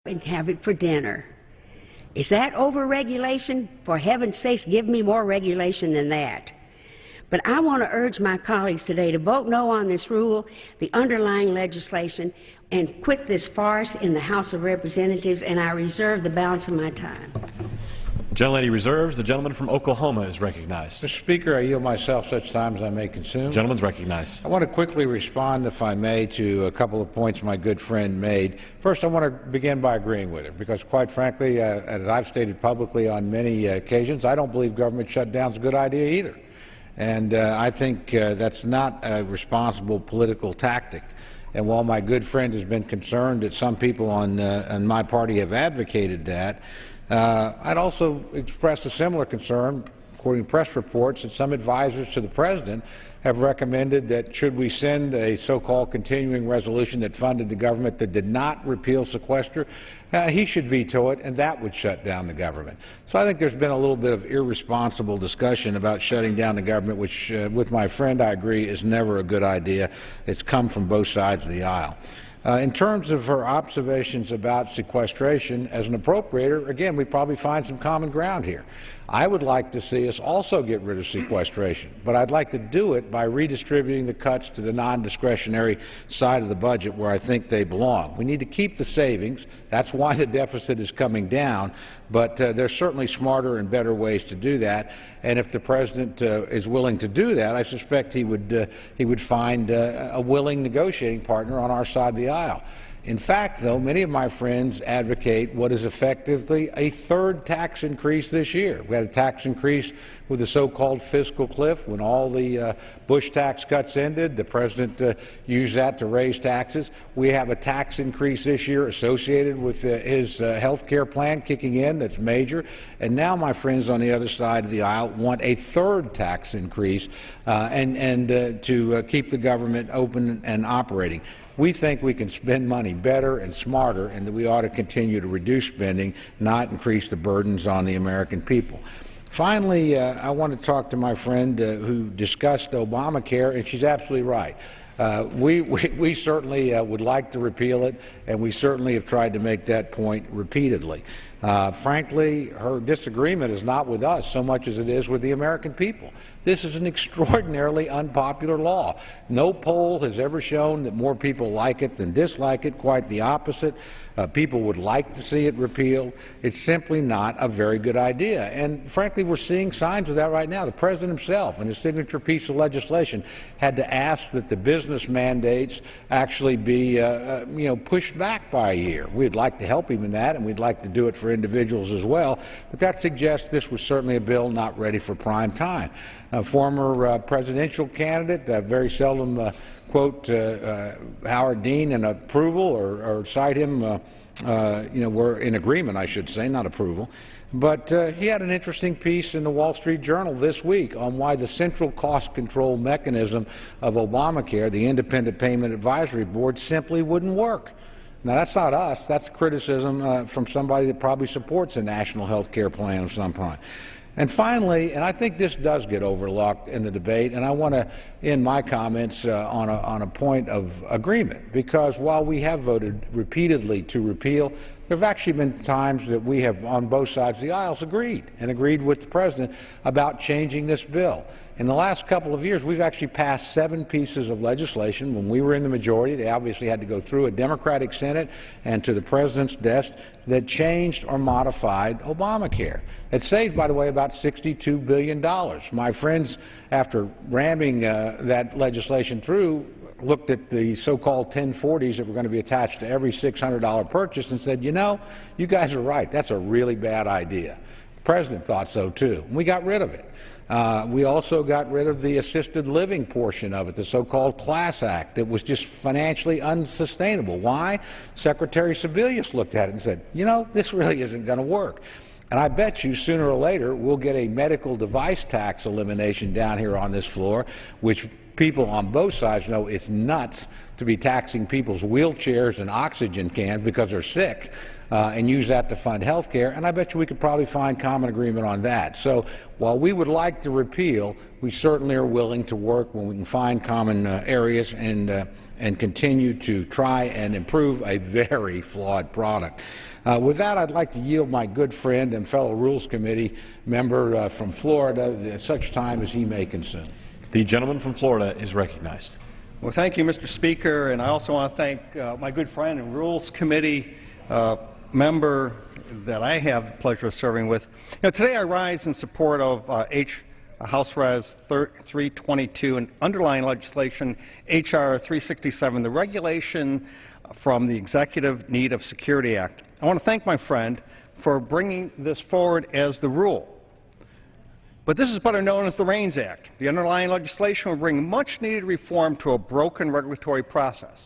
and have it for dinner. Is that overregulation? For heaven's sakes, give me more regulation than that. But I want to urge my colleagues today to vote no on this rule, the underlying legislation, and quit this farce in the House of Representatives, and I reserve the balance of my time. The gentlelady reserves. The gentleman from Oklahoma is recognized. Mr. Speaker, I yield myself such time as I may consume. The gentleman is recognized. I want to quickly respond, if I may, to a couple of points my good friend made. First, I want to begin by agreeing with him, because quite frankly, as I've stated publicly on many occasions, I don't believe government shutdown is a good idea either. And I think that's not a responsible political tactic. And while my good friend has been concerned that some people on my party have advocated that, I'd also express a similar concern, according to press reports, that some advisors to the President have recommended that should we send a so-called continuing resolution that funded the government that did not repeal sequester, he should veto it, and that would shut down the government. So I think there's been a little bit of irresponsible discussion about shutting down the government, which, with my friend, I agree, is never a good idea. It's come from both sides of the aisle. In terms of her observations about sequestration, as an appropriator, again, we probably find some common ground here. I would like to see us also get rid of sequestration, but I'd like to do it by redistributing the cuts to the non-discretionary side of the budget where I think they belong. We need to keep the savings. That's why the deficit is coming down, but there's certainly smarter and better ways to do that. And if the President is willing to do that, I suspect he would find a willing negotiating partner on our side of the aisle. In fact, though, many of my friends advocate what is effectively a third tax increase this year. We had a tax increase with the so-called fiscal cliff. When all the Bush tax cuts ended, the President used that to raise taxes. We have a tax increase this year associated with his health care plan kicking in that's major. And now my friends on the other side of the aisle want a third tax increase to keep the government open and operating. We think we can spend money better and smarter, and that we ought to continue to reduce spending, not increase the burdens on the American people. Finally, I want to talk to my friend who discussed Obamacare, and she's absolutely right. We certainly would like to repeal it, and we certainly have tried to make that point repeatedly. Frankly, her disagreement is not with us so much as it is with the American people. This is an extraordinarily unpopular law. No poll has ever shown that more people like it than dislike it, quite the opposite. People would like to see it repealed. It's simply not a very good idea. And frankly, we're seeing signs of that right now. The President himself, in his signature piece of legislation, had to ask that the business mandates actually be pushed back by a year. We'd like to help him in that, and we'd like to do it for individuals as well, but that suggests this was certainly a bill not ready for prime time. A former presidential candidate very seldom quote Howard Dean in approval or cite him, we're in agreement, I should say, not approval. But he had an interesting piece in the Wall Street Journal this week on why the central cost control mechanism of Obamacare, the Independent Payment Advisory Board, simply wouldn't work. Now, that's not us. That's criticism from somebody that probably supports a national health care plan of some kind. And finally, and I think this does get overlooked in the debate, and I want to end my comments on a point of agreement, because while we have voted repeatedly to repeal, there have actually been times that we have, on both sides of the aisles, agreed with the President about changing this bill. In the last couple of years, we've actually passed 7 pieces of legislation. When we were in the majority, they obviously had to go through a Democratic Senate and to the President's desk that changed or modified Obamacare. It saved, by the way, about $62 billion. My friends, after ramming that legislation through, looked at the so-called 1040s that were going to be attached to every $600 purchase and said, you know, you guys are right. That's a really bad idea. The President thought so, too. And we got rid of it. We also got rid of the assisted living portion of it, the so-called Class Act, that was just financially unsustainable. Why? Secretary Sebelius looked at it and said, you know, this really isn't going to work. And I bet you sooner or later we'll get a medical device tax elimination down here on this floor, which people on both sides know it's nuts to be taxing people's wheelchairs and oxygen cans because they're sick. and use that to fund health care, and I bet you we could probably find common agreement on that. So while we would like to repeal, we certainly are willing to work when we can find common areas and continue to try and improve a very flawed product. With that, I'd like to yield my good friend and fellow Rules Committee member from Florida at such time as he may consume. The gentleman from Florida is recognized. Well, thank you, Mr. Speaker, and I also want to thank my good friend and Rules Committee member that I have the pleasure of serving with. Today I rise in support of House Res 322 and underlying legislation H.R. 367, the regulation from the Executive Need of Security Act. I want to thank my friend for bringing this forward as the rule. But this is better known as the REINS Act. The underlying legislation will bring much-needed reform to a broken regulatory process.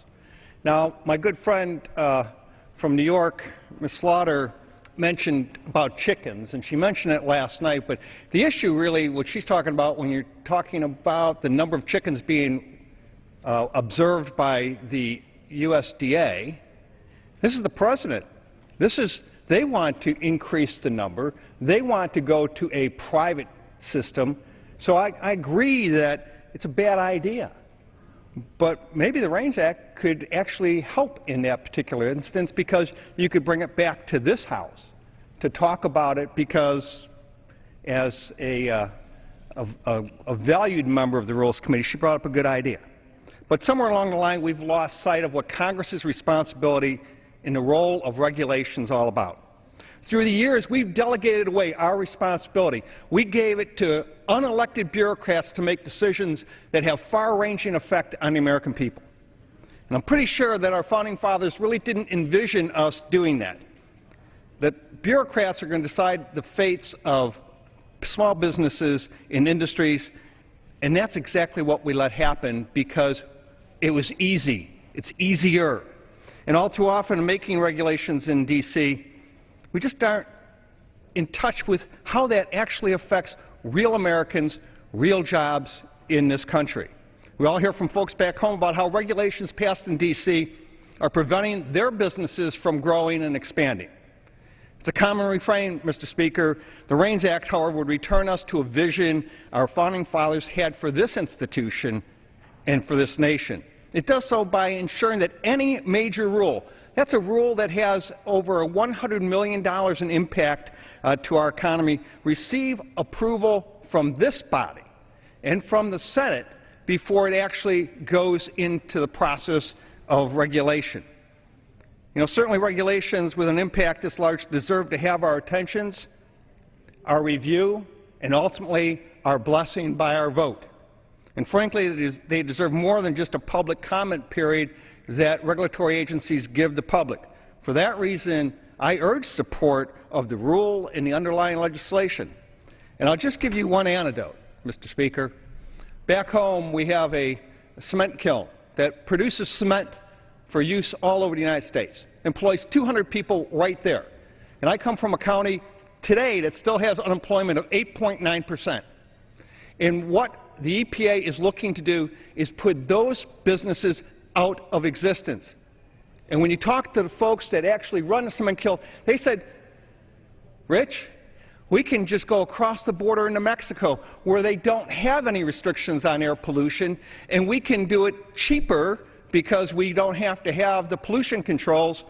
Now, my good friend from New York, Ms. Slaughter, mentioned about chickens, and she mentioned it last night, but the issue really, what she's talking about when you're talking about the number of chickens being observed by the USDA, this is the President. They want to increase the number. They want to go to a private system. So I agree that it's a bad idea. But maybe the REINS Act could actually help in that particular instance, because you could bring it back to this House to talk about it, because as a valued member of the Rules Committee, she brought up a good idea. But somewhere along the line, we've lost sight of what Congress's responsibility in the role of regulation is all about. Through the years, we've delegated away our responsibility. We gave it to unelected bureaucrats to make decisions that have far-ranging effect on the American people. And I'm pretty sure that our founding fathers really didn't envision us doing that, that bureaucrats are going to decide the fates of small businesses and industries, and that's exactly what we let happen because it was easy. It's easier. And all too often in making regulations in D.C., we just aren't in touch with how that actually affects real Americans, real jobs in this country. We all hear from folks back home about how regulations passed in D.C. are preventing their businesses from growing and expanding. It's a common refrain, Mr. Speaker. The REINS Act, however, would return us to a vision our founding fathers had for this institution and for this nation. It does so by ensuring that any major rule, that's a rule that has over $100 million in impact to our economy, receive approval from this body and from the Senate before it actually goes into the process of regulation. You know, certainly regulations with an impact this large deserve to have our attentions, our review, and ultimately our blessing by our vote. And frankly, they deserve more than just a public comment period that regulatory agencies give the public. For that reason, I urge support of the rule in the underlying legislation. And I'll just give you one anecdote, Mr. Speaker. Back home, we have a cement kiln that produces cement for use all over the United States, employs 200 people right there. And I come from a county today that still has unemployment of 8.9%. And what the EPA is looking to do is put those businesses out of existence. And when you talk to the folks that actually run the cement kiln, they said, Rich, we can just go across the border into Mexico where they don't have any restrictions on air pollution, and we can do it cheaper because we don't have to have the pollution controls.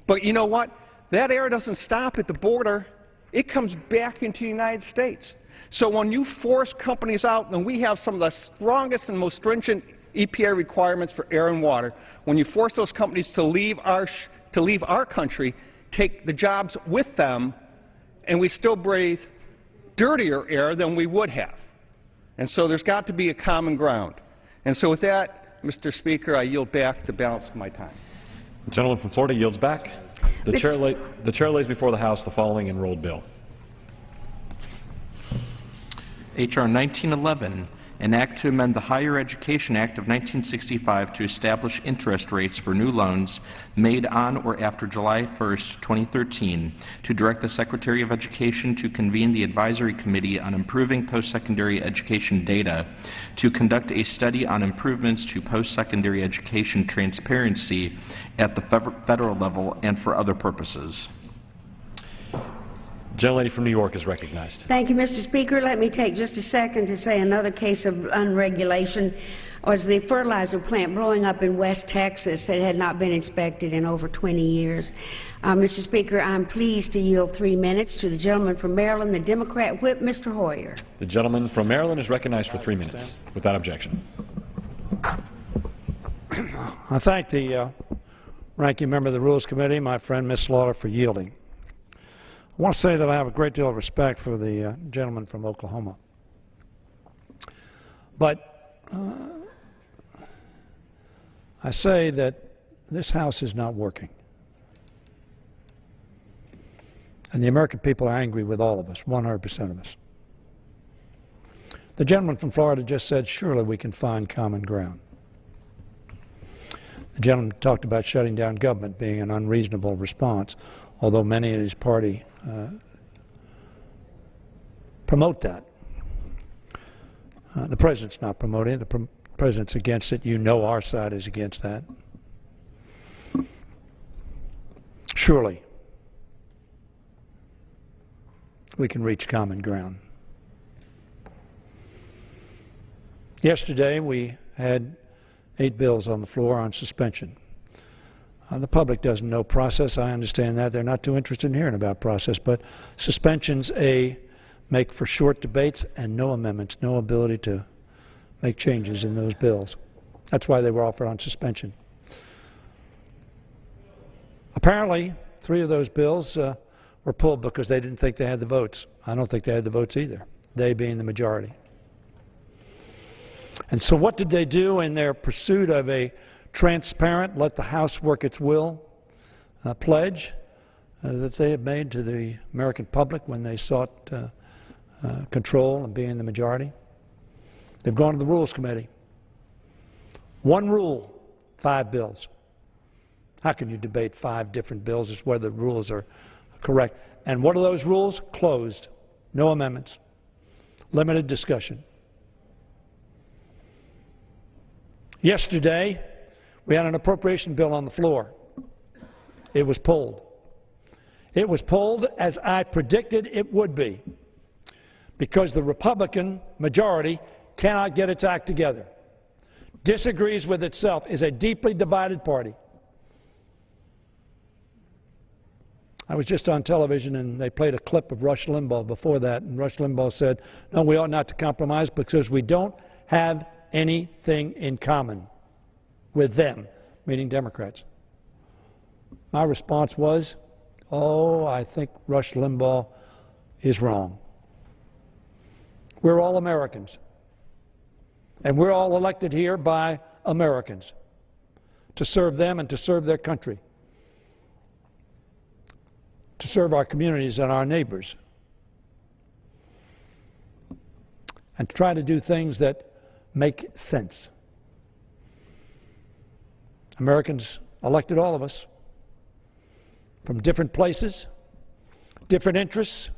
But you know what? That air doesn't stop at the border. It comes back into the United States. So when you force companies out, and we have some of the strongest and most stringent EPA requirements for air and water, when you force those companies to leave our country, take the jobs with them, and we still breathe dirtier air than we would have. And so there's got to be a common ground. And so with that, Mr. Speaker, I yield back the balance of my time. The gentleman from Florida yields back. The chair lays before the House the following enrolled bill. H.R. 1911, an act to amend the Higher Education Act of 1965 to establish interest rates for new loans made on or after July 1st, 2013, to direct the Secretary of Education to convene the Advisory Committee on Improving Post-Secondary Education Data, to conduct a study on improvements to post-secondary education transparency at the federal level, and for other purposes. Gentlelady from New York is recognized. Thank you, Mr. Speaker. Let me take just a second to say another case of unregulation was the fertilizer plant blowing up in West Texas that had not been inspected in over 20 years. Mr. Speaker, I'm pleased to yield 3 minutes to the gentleman from Maryland, the Democrat whip, Mr. Hoyer. The gentleman from Maryland is recognized for 3 minutes. Without objection. I thank the ranking member of the Rules Committee, my friend Ms. Slaughter, for yielding. I want to say that I have a great deal of respect for the gentleman from Oklahoma. But I say that this House is not working. And the American people are angry with all of us, 100% of us. The gentleman from Florida just said, surely we can find common ground. The gentleman talked about shutting down government being an unreasonable response, although many in his party promote that. The President's not promoting it. The President's against it. You know our side is against that. Surely we can reach common ground. Yesterday we had 8 bills on the floor on suspension. The public doesn't know process. I understand that. They're not too interested in hearing about process. But suspensions, make for short debates and no amendments, no ability to make changes in those bills. That's why they were offered on suspension. Apparently, 3 of those bills were pulled because they didn't think they had the votes. I don't think they had the votes either, they being the majority. And so what did they do in their pursuit of a transparent, let the House work its will pledge that they had made to the American public when they sought control and being the majority? They've gone to the Rules Committee. 1 rule, 5 bills. How can you debate 5 different bills as whether the rules are correct? And what are those rules? Closed. No amendments. Limited discussion. Yesterday, we had an appropriation bill on the floor. It was pulled. It was pulled as I predicted it would be, because the Republican majority cannot get its act together, disagrees with itself, is a deeply divided party. I was just on television and they played a clip of Rush Limbaugh before that, and Rush Limbaugh said, no, we ought not to compromise because we don't have anything in common with them, meaning Democrats. My response was, oh, I think Rush Limbaugh is wrong. We're all Americans, and we're all elected here by Americans to serve them and to serve their country, to serve our communities and our neighbors, and to try to do things that make sense. Americans elected all of us from different places, different interests.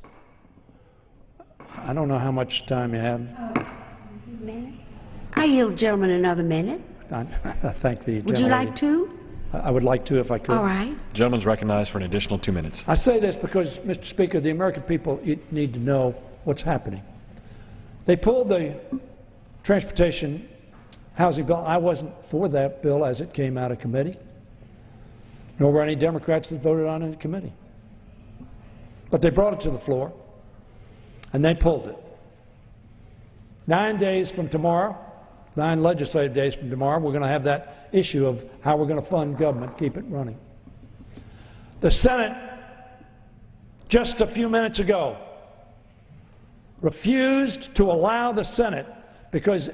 I don't know how much time you have. I yield the gentleman another minute. I thank the Would you like to? I would like to if I could. All right. The gentleman's recognized for an additional 2 minutes. I say this because, Mr. Speaker, the American people need to know what's happening. They pulled the transportation housing bill. I wasn't for that bill as it came out of committee, nor were any Democrats that voted on it in committee. But they brought it to the floor, and they pulled it. 9 days from tomorrow, 9 legislative days from tomorrow, we're going to have that issue of how we're going to fund government, keep it running. The Senate, just a few minutes ago, refused to allow the Senate because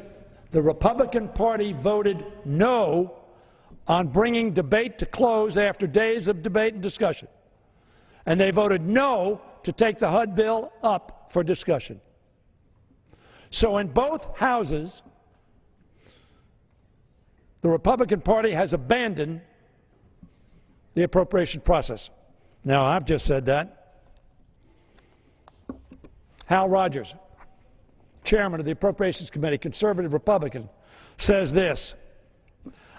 the Republican Party voted no on bringing debate to close after days of debate and discussion. And they voted no to take the HUD bill up for discussion. So in both houses, the Republican Party has abandoned the appropriation process. Now, I've just said that. Hal Rogers, chairman of the Appropriations Committee, conservative Republican, says this: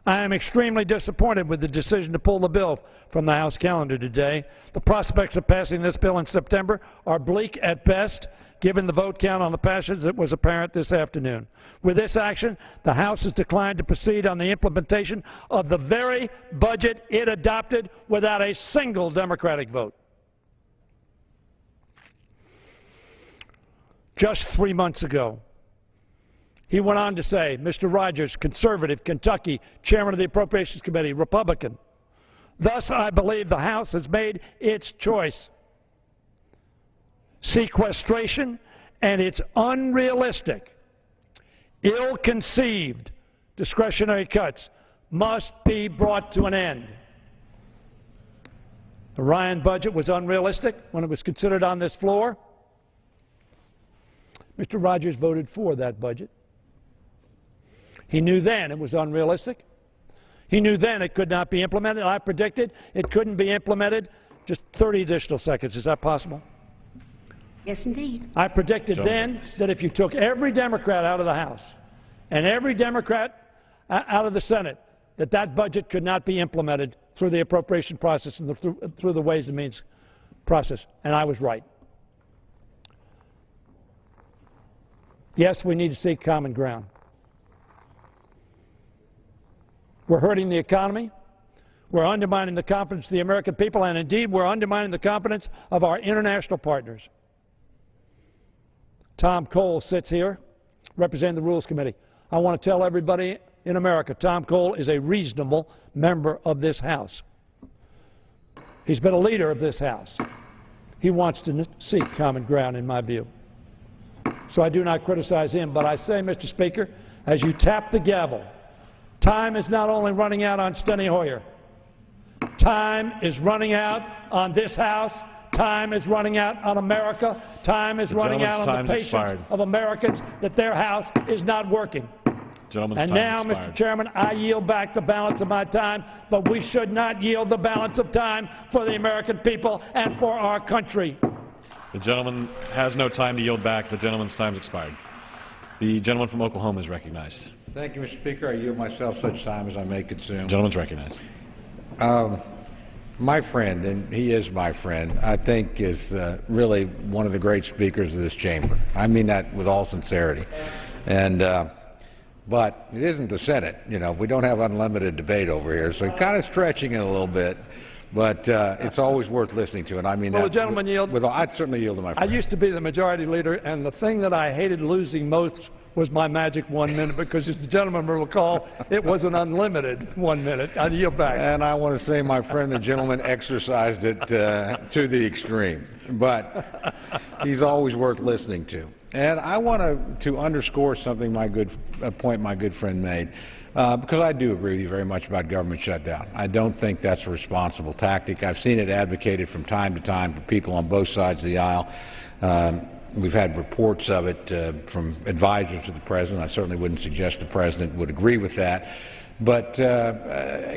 I am extremely disappointed with the decision to pull the bill from the House calendar today. The prospects of passing this bill in September are bleak at best, given the vote count on the passage that was apparent this afternoon. With this action, the House has declined to proceed on the implementation of the very budget it adopted without a single Democratic vote. Just 3 months ago, he went on to say, Mr. Rogers, conservative, Kentucky, chairman of the Appropriations Committee, Republican, thus I believe the House has made its choice. Sequestration and its unrealistic, ill-conceived discretionary cuts must be brought to an end. The Ryan budget was unrealistic when it was considered on this floor. Mr. Rogers voted for that budget. He knew then it was unrealistic. He knew then it could not be implemented. I predicted it couldn't be implemented. Just 30 additional seconds. Is that possible? Yes, indeed. I predicted then that if you took every Democrat out of the House and every Democrat out of the Senate, that that budget could not be implemented through the appropriation process and through the Ways and Means process. And I was right. Yes, we need to seek common ground. We're hurting the economy. We're undermining the confidence of the American people, and indeed we're undermining the confidence of our international partners. Tom Cole sits here representing the Rules Committee. I want to tell everybody in America, Tom Cole is a reasonable member of this House. He's been a leader of this House. He wants to seek common ground, in my view. So I do not criticize him, but I say, Mr. Speaker, as you tap the gavel, time is not only running out on Steny Hoyer. Time is running out on this House. Time is running out on America. Time is running out on the patience of Americans that their House is not working. And now, Mr. Chairman, I yield back the balance of my time, but we should not yield the balance of time for the American people and for our country. The gentleman has no time to yield back. The gentleman's time has expired. The gentleman from Oklahoma is recognized. Thank you, Mr. Speaker. I yield myself such time as I may consume. The gentleman's recognized. My friend, and he is my friend, I think is really one of the great speakers of this chamber. I mean that with all sincerity. And but it isn't the Senate. You know, we don't have unlimited debate over here, so kind of stretching it a little bit. But it's always worth listening to, and I mean well, that. The gentleman yield. I'd certainly yield to my friend. I used to be the majority leader, and the thing that I hated losing most was my magic 1 minute, because as the gentleman will recall, it was an unlimited 1 minute. I yield back. And I want to say, my friend, the gentleman exercised it to the extreme. But he's always worth listening to. And I want to underscore something a point my good friend made, because I do agree with you very much about government shutdown. I don't think that's a responsible tactic. I've seen it advocated from time to time by people on both sides of the aisle. We've had reports of it from advisors to the President. I certainly wouldn't suggest the President would agree with that. But,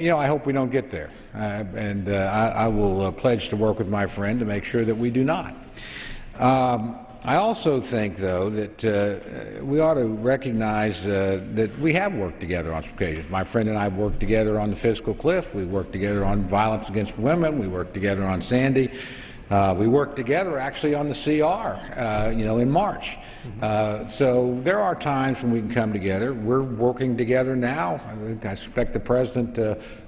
you know, I hope we don't get there. I will pledge to work with my friend to make sure that we do not. I also think, though, that we ought to recognize that we have worked together on some occasions. My friend and I have worked together on the fiscal cliff. We worked together on violence against women. We worked together on Sandy. We worked together actually on the CR, you know, in March. So there are times when we can come together. We're working together now. I suspect the President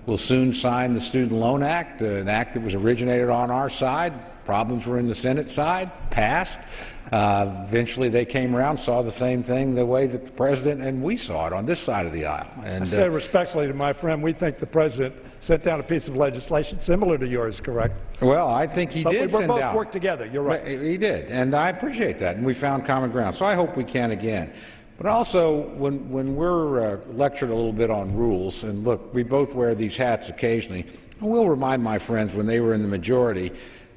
will soon sign the Student Loan Act, an act that was originated on our side. Problems were in the Senate side, passed. Eventually they came around, saw the same thing the way that the President and we saw it on this side of the aisle. And, I say respectfully to my friend, we think the President sent down a piece of legislation similar to yours, correct? Well, I think he did send both worked together, you're right. He did, and I appreciate that, and we found common ground. So I hope we can again. But also, when we're lectured a little bit on rules, and look, we both wear these hats occasionally, I will remind my friends when they were in the majority,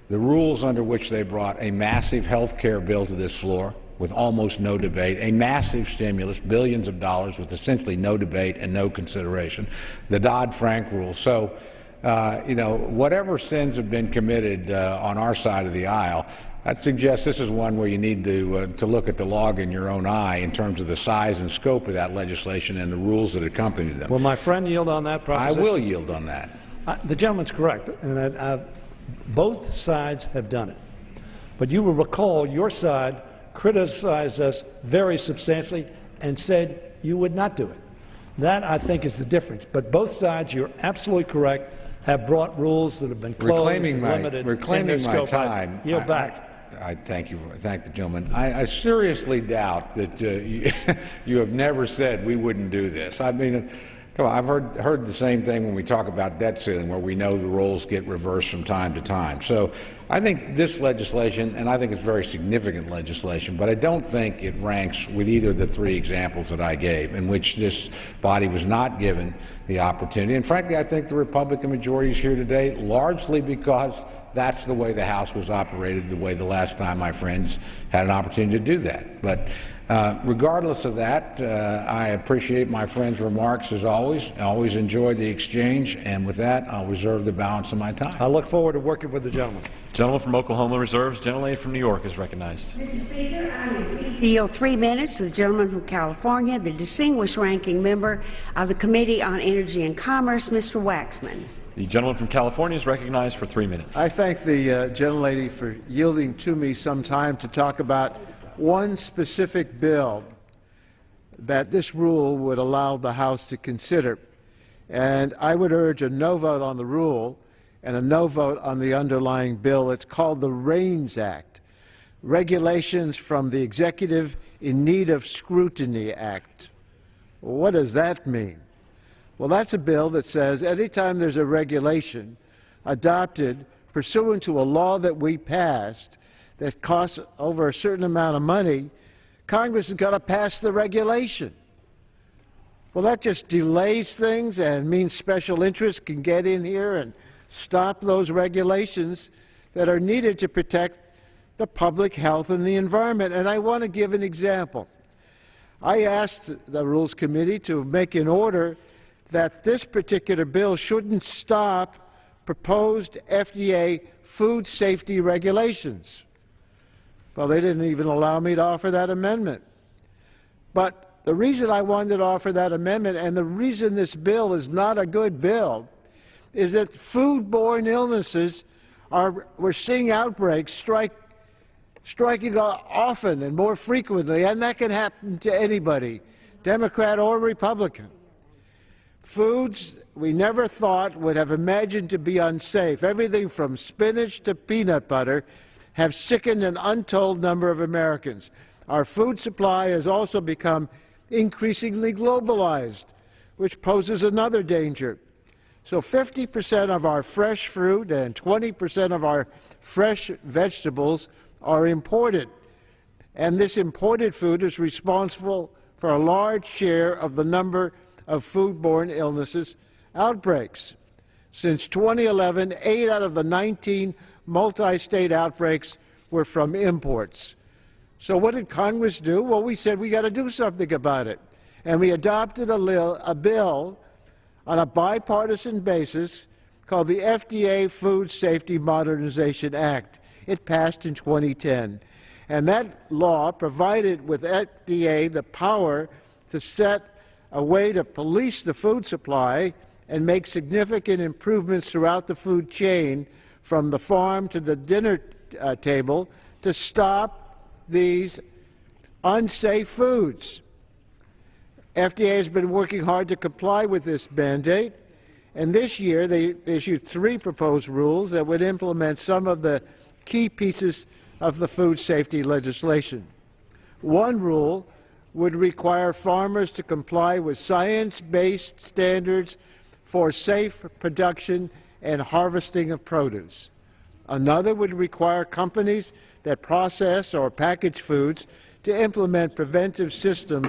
the rules under which they brought a massive health care bill to this floor, with almost no debate, a massive stimulus, billions of dollars with essentially no debate and no consideration, the Dodd-Frank rule. So, you know, whatever sins have been committed on our side of the aisle, I'd suggest this is one where you need to look at the log in your own eye in terms of the size and scope of that legislation and the rules that accompany them. Will my friend yield on that proposition? I will yield on that. The gentleman's correct, and both sides have done it. But you will recall your side criticized us very substantially and said you would not do it. That, I think, is the difference. But both sides, you're absolutely correct, have brought rules that have been closed and limited. Reclaiming my time. I yield back. I thank the gentleman. I seriously doubt that you have never said we wouldn't do this. I mean, come on, I've heard the same thing when we talk about debt ceiling, where we know the roles get reversed from time to time. So I think this legislation, and I think it's very significant legislation, but I don't think it ranks with either of the three examples that I gave, in which this body was not given the opportunity. And frankly, I think the Republican majority is here today largely because that's the way the House was operated, the way the last time my friends had an opportunity to do that. But regardless of that, I appreciate my friend's remarks as always. I always enjoy the exchange, and with that, I'll reserve the balance of my time. I look forward to working with the gentleman. Gentleman from Oklahoma reserves. Gentlelady from New York is recognized. Mr. Speaker, I yield 3 minutes to the gentleman from California, the distinguished ranking member of the Committee on Energy and Commerce, Mr. Waxman. The gentleman from California is recognized for 3 minutes. I thank the gentlelady for yielding to me some time to talk about one specific bill that this rule would allow the House to consider. And I would urge a no vote on the rule and a no vote on the underlying bill. It's called the REINS Act, Regulations from the Executive in Need of Scrutiny Act. What does that mean? Well, that's a bill that says anytime there's a regulation adopted pursuant to a law that we passed that costs over a certain amount of money, Congress has got to pass the regulation. Well, that just delays things and means special interests can get in here and stop those regulations that are needed to protect the public health and the environment. And I want to give an example. I asked the Rules Committee to make an order that this particular bill shouldn't stop proposed FDA food safety regulations. Well, they didn't even allow me to offer that amendment. But the reason I wanted to offer that amendment and the reason this bill is not a good bill is that foodborne illnesses we're seeing outbreaks striking often and more frequently, and that can happen to anybody, Democrat or Republican. Foods we never thought would have imagined to be unsafe, everything from spinach to peanut butter, have sickened an untold number of Americans. Our food supply has also become increasingly globalized, which poses another danger. So 50% of our fresh fruit and 20% of our fresh vegetables are imported. And this imported food is responsible for a large share of the number of foodborne illnesses outbreaks. Since 2011, 8 out of the 19 multi-state outbreaks were from imports. So what did Congress do? Well, we said we got to do something about it. And we adopted a bill on a bipartisan basis called the FDA Food Safety Modernization Act. It passed in 2010. And that law provided with FDA the power to set a way to police the food supply and make significant improvements throughout the food chain from the farm to the dinner table to stop these unsafe foods. FDA has been working hard to comply with this mandate, and this year they issued 3 proposed rules that would implement some of the key pieces of the food safety legislation. One rule would require farmers to comply with science-based standards for safe production and harvesting of produce. Another would require companies that process or package foods to implement preventive systems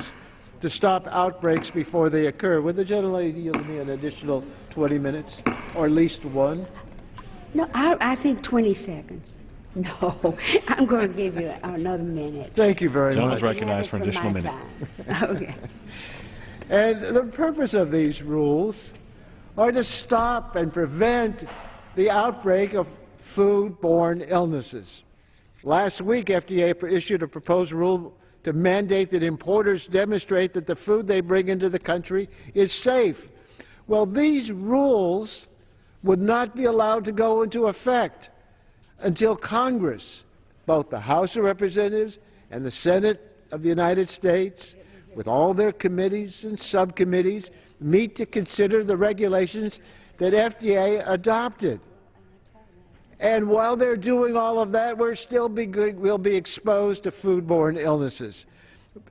to stop outbreaks before they occur. Would the gentlelady yield me an additional 20 minutes, or at least one? No, I think 20 seconds. No, I'm going to give you another minute. Thank you very Gentleman's much. recognized for an additional minute. Okay. And the purpose of these rules are to stop and prevent the outbreak of food-borne illnesses. Last week, FDA issued a proposed rule to mandate that importers demonstrate that the food they bring into the country is safe. Well, these rules would not be allowed to go into effect until Congress, both the House of Representatives and the Senate of the United States, with all their committees and subcommittees, meet to consider the regulations that FDA adopted. And while they're doing all of that, we'll be exposed to foodborne illnesses.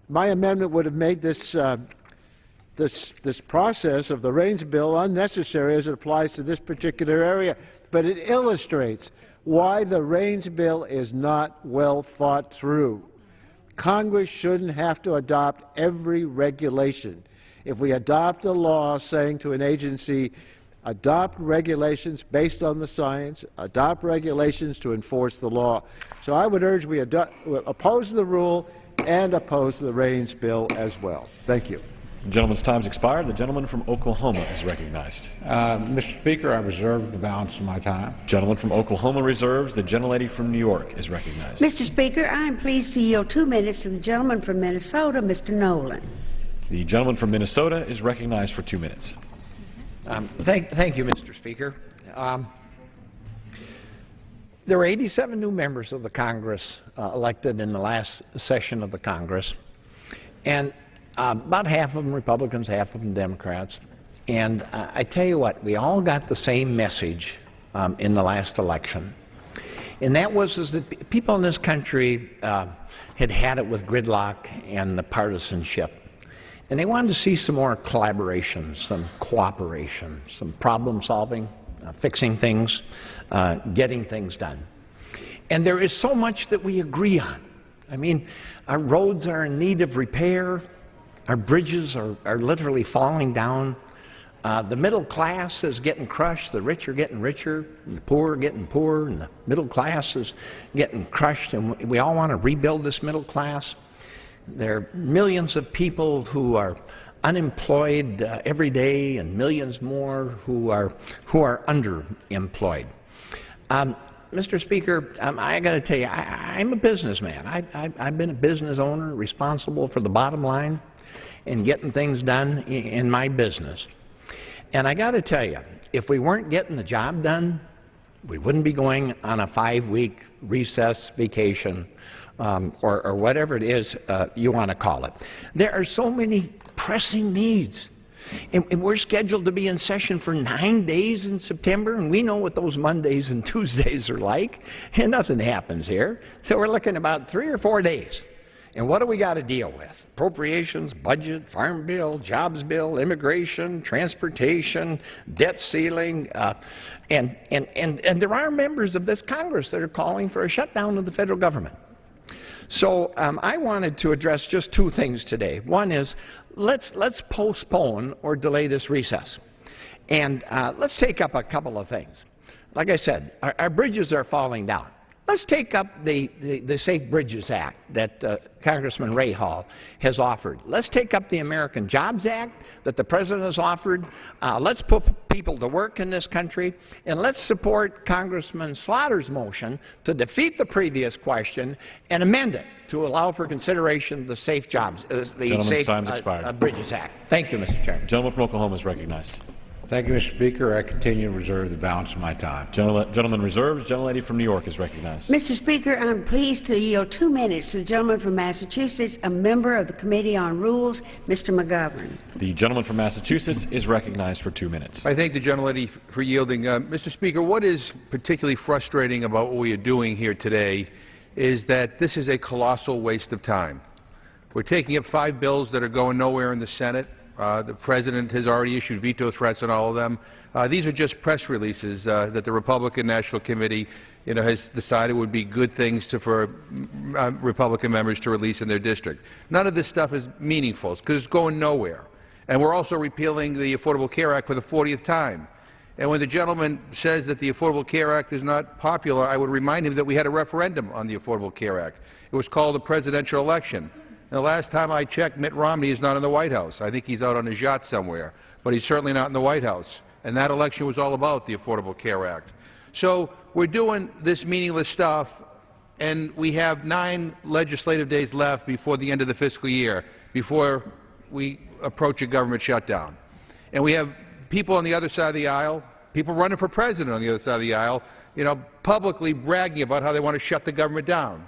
My amendment would have made this process of the Raines bill unnecessary as it applies to this particular area, but it illustrates why the Raines bill is not well thought through. Congress shouldn't have to adopt every regulation. If we adopt a law saying to an agency, adopt regulations based on the science, adopt regulations to enforce the law. So I would urge we oppose the rule and oppose the Raines bill as well. Thank you. The gentleman's time's expired. The gentleman from Oklahoma is recognized. Mr. Speaker, I reserve the balance of my time. Gentleman from Oklahoma reserves. The gentlelady from New York is recognized. Mr. Speaker, I am pleased to yield 2 minutes to the gentleman from Minnesota, Mr. Nolan. The gentleman from Minnesota is recognized for 2 minutes. Thank you, Mr. Speaker. There were 87 new members of the Congress elected in the last session of the Congress, and about half of them Republicans, half of them Democrats. And I tell you what, we all got the same message in the last election, and that was that people in this country had had it with gridlock and the partisanship. And they wanted to see some more collaboration, some cooperation, some problem solving, fixing things, getting things done. And there is so much that we agree on. I mean, our roads are in need of repair. Our bridges are literally falling down. The middle class is getting crushed. The rich are getting richer. And the poor are getting poorer. And the middle class is getting crushed. And we all want to rebuild this middle class. There are millions of people who are unemployed every day, and millions more who are underemployed. Mr. Speaker, I got to tell you, I'm a businessman. I've been a business owner responsible for the bottom line and getting things done in my business. And I got to tell you, if we weren't getting the job done, we wouldn't be going on a 5-week recess vacation or whatever it is you want to call it. There are so many pressing needs. And we're scheduled to be in session for 9 days in September, and we know what those Mondays and Tuesdays are like, and nothing happens here. So we're looking about 3 or 4 days. And what do we got to deal with? Appropriations, budget, farm bill, jobs bill, immigration, transportation, debt ceiling, and there are members of this Congress that are calling for a shutdown of the federal government. So I wanted to address just 2 things today. One is let's postpone or delay this recess. And let's take up a couple of things. Like I said, our bridges are falling down. Let's take up the Safe Bridges Act that Congressman Ray Hall has offered. Let's take up the American Jobs Act that the President has offered. Let's put people to work in this country. And let's support Congressman Slaughter's motion to defeat the previous question and amend it to allow for consideration of the Safe Bridges Act. Thank you, Mr. Chairman. Gentleman from Oklahoma is recognized. Thank you, Mr. Speaker. I continue to reserve the balance of my time. Gentleman reserves. Gentlelady from New York is recognized. Mr. Speaker, I'm pleased to yield 2 minutes to the gentleman from Massachusetts, a member of the Committee on Rules, Mr. McGovern. The gentleman from Massachusetts is recognized for 2 minutes. I thank the gentlelady for yielding. Mr. Speaker, what is particularly frustrating about what we are doing here today is that this is a colossal waste of time. We're taking up 5 bills that are going nowhere in the Senate. The President has already issued veto threats on all of them. These are just press releases that the Republican National Committee has decided would be good things for Republican members to release in their district. None of this stuff is meaningful because it's going nowhere. And we're also repealing the Affordable Care Act for the 40th time. And when the gentleman says that the Affordable Care Act is not popular, I would remind him that we had a referendum on the Affordable Care Act. It was called a presidential election. And the last time I checked, Mitt Romney is not in the White House. I think he's out on his yacht somewhere. But he's certainly not in the White House. And that election was all about the Affordable Care Act. So we're doing this meaningless stuff, and we have 9 legislative days left before the end of the fiscal year, before we approach a government shutdown. And we have people on the other side of the aisle, people running for president on the other side of the aisle, publicly bragging about how they want to shut the government down.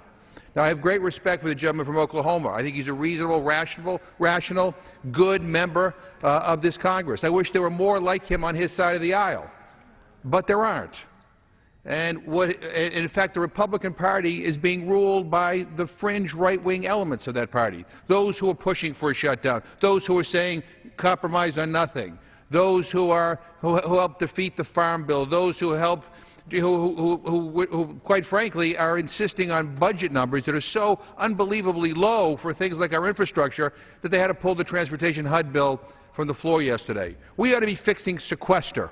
Now, I have great respect for the gentleman from Oklahoma. I think he's a reasonable, rational, good member of this Congress. I wish there were more like him on his side of the aisle, but there aren't. And in fact, the Republican Party is being ruled by the fringe right-wing elements of that party, those who are pushing for a shutdown, those who are saying compromise on nothing, those who helped defeat the Farm Bill, those who quite frankly are insisting on budget numbers that are so unbelievably low for things like our infrastructure that they had to pull the Transportation HUD bill from the floor yesterday. We ought to be fixing sequester.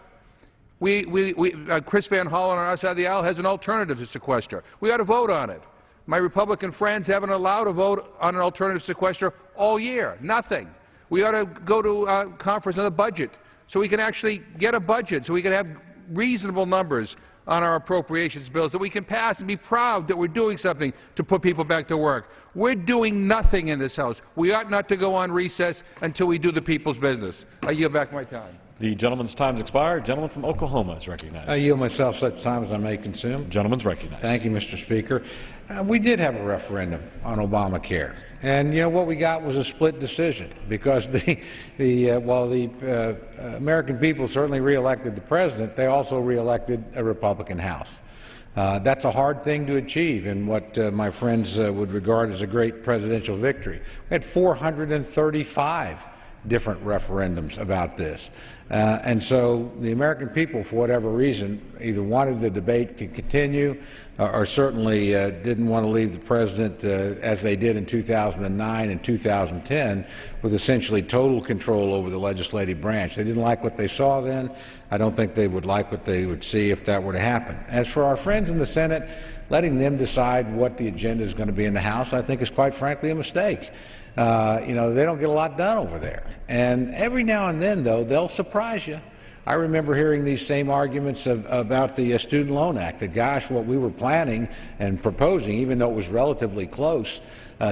Chris Van Hollen on our side of the aisle has an alternative to sequester. We ought to vote on it. My Republican friends haven't allowed a vote on an alternative sequester all year. Nothing. We ought to go to a conference on the budget so we can actually get a budget, so we can have reasonable numbers on our appropriations bills that we can pass and be proud that we're doing something to put people back to work. We're doing nothing in this House. We ought not to go on recess until we do the people's business. I yield back my time. The gentleman's time has expired. Gentleman from Oklahoma is recognized. I yield myself such time as I may consume. Gentleman's recognized. Thank you, Mr. Speaker. We did have a referendum on Obamacare, and what we got was a split decision because while the American people certainly reelected the president, they also reelected a Republican House. That's a hard thing to achieve in what my friends would regard as a great presidential victory. We had 435 different referendums about this. And so the American people, for whatever reason, either wanted the debate to continue or certainly didn't want to leave the president, as they did in 2009 and 2010, with essentially total control over the legislative branch. They didn't like what they saw then. I don't think they would like what they would see if that were to happen. As for our friends in the Senate, letting them decide what the agenda is going to be in the House, I think is quite frankly a mistake. They don't get a lot done over there. And every now and then, though, they'll surprise you. I remember hearing these same arguments about the Student Loan Act, that, gosh, what we were planning and proposing, even though it was relatively close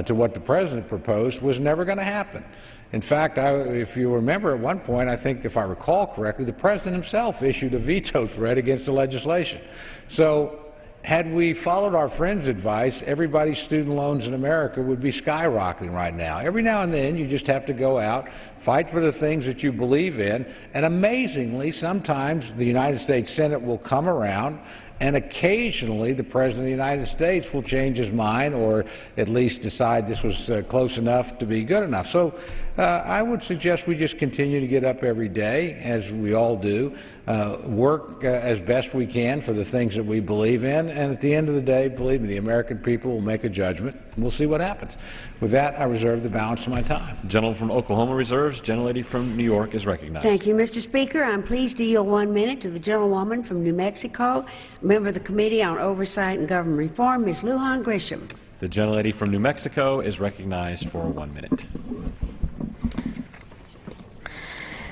to what the President proposed, was never going to happen. In fact, if you remember at one point, I think if I recall correctly, the President himself issued a veto threat against the legislation. So had we followed our friend's advice, everybody's student loans in America would be skyrocketing right now. Every now and then, you just have to go out, fight for the things that you believe in, and amazingly, sometimes the United States Senate will come around, and occasionally the President of the United States will change his mind or at least decide this was close enough to be good enough. So I would suggest we just continue to get up every day, as we all do, work as best we can for the things that we believe in, and at the end of the day, believe me, the American people will make a judgment, and we'll see what happens. With that, I reserve the balance of my time. The gentleman from Oklahoma reserves. Gentlelady from New York is recognized. Thank you, Mr. Speaker. I'm pleased to yield 1 minute to the gentlewoman from New Mexico, member of the Committee on Oversight and Government Reform, Ms. Lujan Grisham. The gentlelady from New Mexico is recognized for 1 minute.